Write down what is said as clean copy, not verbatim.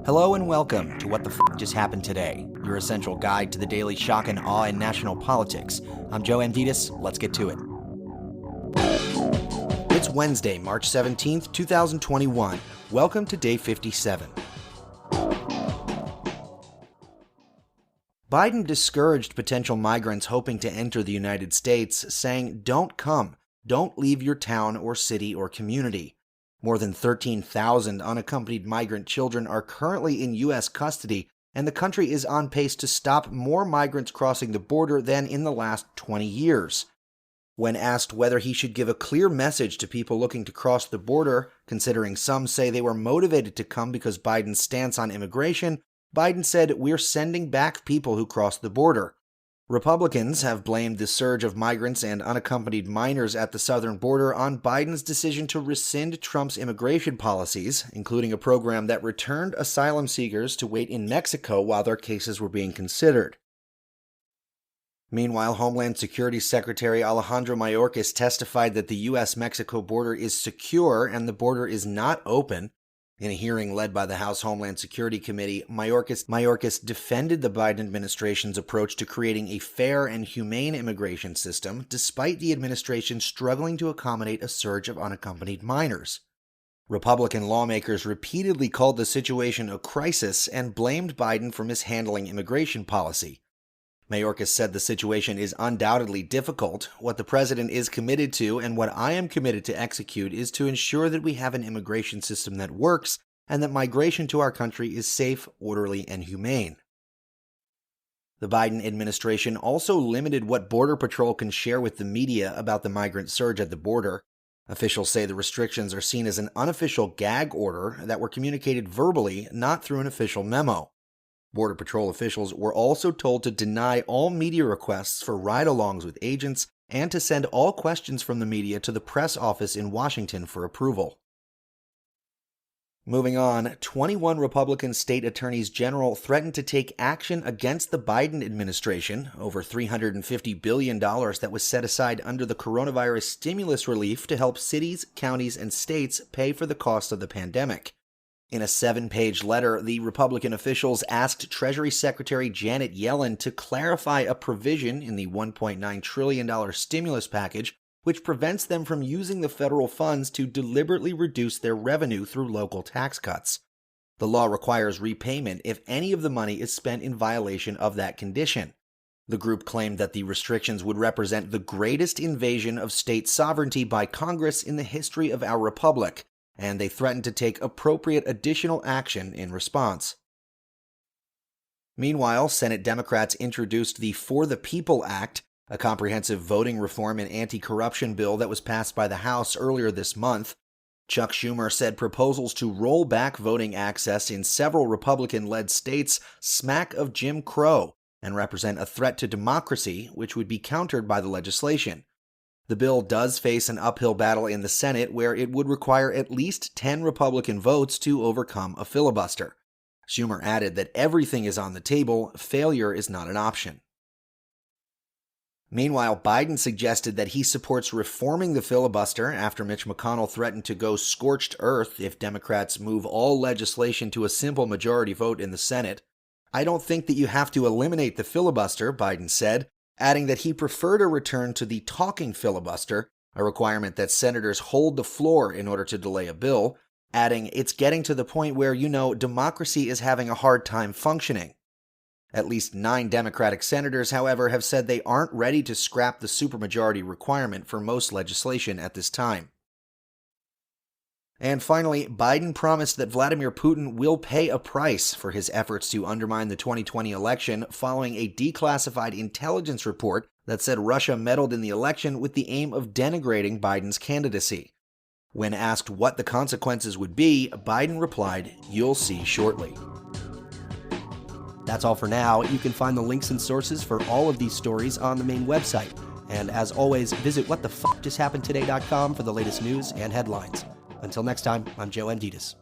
Hello and welcome to What the F Just Happened Today, your essential guide to the daily shock and awe in national politics. I'm Joe Amditis. Let's get to it. It's Wednesday, March 17th, 2021. Welcome to Day 57. Biden discouraged potential migrants hoping to enter the United States, saying, "Don't come. Don't leave your town or city or community." More than 13,000 unaccompanied migrant children are currently in U.S. custody, and the country is on pace to stop more migrants crossing the border than in the last 20 years. When asked whether he should give a clear message to people looking to cross the border, considering some say they were motivated to come because Biden's stance on immigration, Biden said, "We're sending back people who cross the border." Republicans have blamed the surge of migrants and unaccompanied minors at the southern border on Biden's decision to rescind Trump's immigration policies, including a program that returned asylum seekers to wait in Mexico while their cases were being considered. Meanwhile, Homeland Security Secretary Alejandro Mayorkas testified that the U.S. Mexico border is secure and the border is not open. In a hearing led by the House Homeland Security Committee, Mayorkas defended the Biden administration's approach to creating a fair and humane immigration system, despite the administration struggling to accommodate a surge of unaccompanied minors. Republican lawmakers repeatedly called the situation a crisis and blamed Biden for mishandling immigration policy. Mayorkas said the situation is undoubtedly difficult. What the president is committed to and what I am committed to execute is to ensure that we have an immigration system that works and that migration to our country is safe, orderly, and humane. The Biden administration also limited what Border Patrol can share with the media about the migrant surge at the border. Officials say the restrictions are seen as an unofficial gag order that were communicated verbally, not through an official memo. Border Patrol officials were also told to deny all media requests for ride-alongs with agents and to send all questions from the media to the press office in Washington for approval. Moving on, 21 Republican state attorneys general threatened to take action against the Biden administration over $350 billion that was set aside under the coronavirus stimulus relief to help cities, counties, and states pay for the cost of the pandemic. In a 7-page letter, the Republican officials asked Treasury Secretary Janet Yellen to clarify a provision in the $1.9 trillion stimulus package which prevents them from using the federal funds to deliberately reduce their revenue through local tax cuts. The law requires repayment if any of the money is spent in violation of that condition. The group claimed that the restrictions would represent the greatest invasion of state sovereignty by Congress in the history of our republic, and they threatened to take appropriate additional action in response. Meanwhile, Senate Democrats introduced the For the People Act, a comprehensive voting reform and anti-corruption bill that was passed by the House earlier this month. Chuck Schumer said proposals to roll back voting access in several Republican-led states smack of Jim Crow and represent a threat to democracy, which would be countered by the legislation. The bill does face an uphill battle in the Senate, where it would require at least 10 Republican votes to overcome a filibuster. Schumer added that everything is on the table, failure is not an option. Meanwhile, Biden suggested that he supports reforming the filibuster after Mitch McConnell threatened to go scorched earth if Democrats move all legislation to a simple majority vote in the Senate. "I don't think that you have to eliminate the filibuster," Biden said, adding that he preferred a return to the talking filibuster, a requirement that senators hold the floor in order to delay a bill, adding, "It's getting to the point where, democracy is having a hard time functioning." At least 9 Democratic senators, however, have said they aren't ready to scrap the supermajority requirement for most legislation at this time. And finally, Biden promised that Vladimir Putin will pay a price for his efforts to undermine the 2020 election following a declassified intelligence report that said Russia meddled in the election with the aim of denigrating Biden's candidacy. When asked what the consequences would be, Biden replied, "You'll see shortly." That's all for now. You can find the links and sources for all of these stories on the main website. And as always, visit whatthefjusthappenedtoday.com for the latest news and headlines. Until next time, I'm Joe Amditis.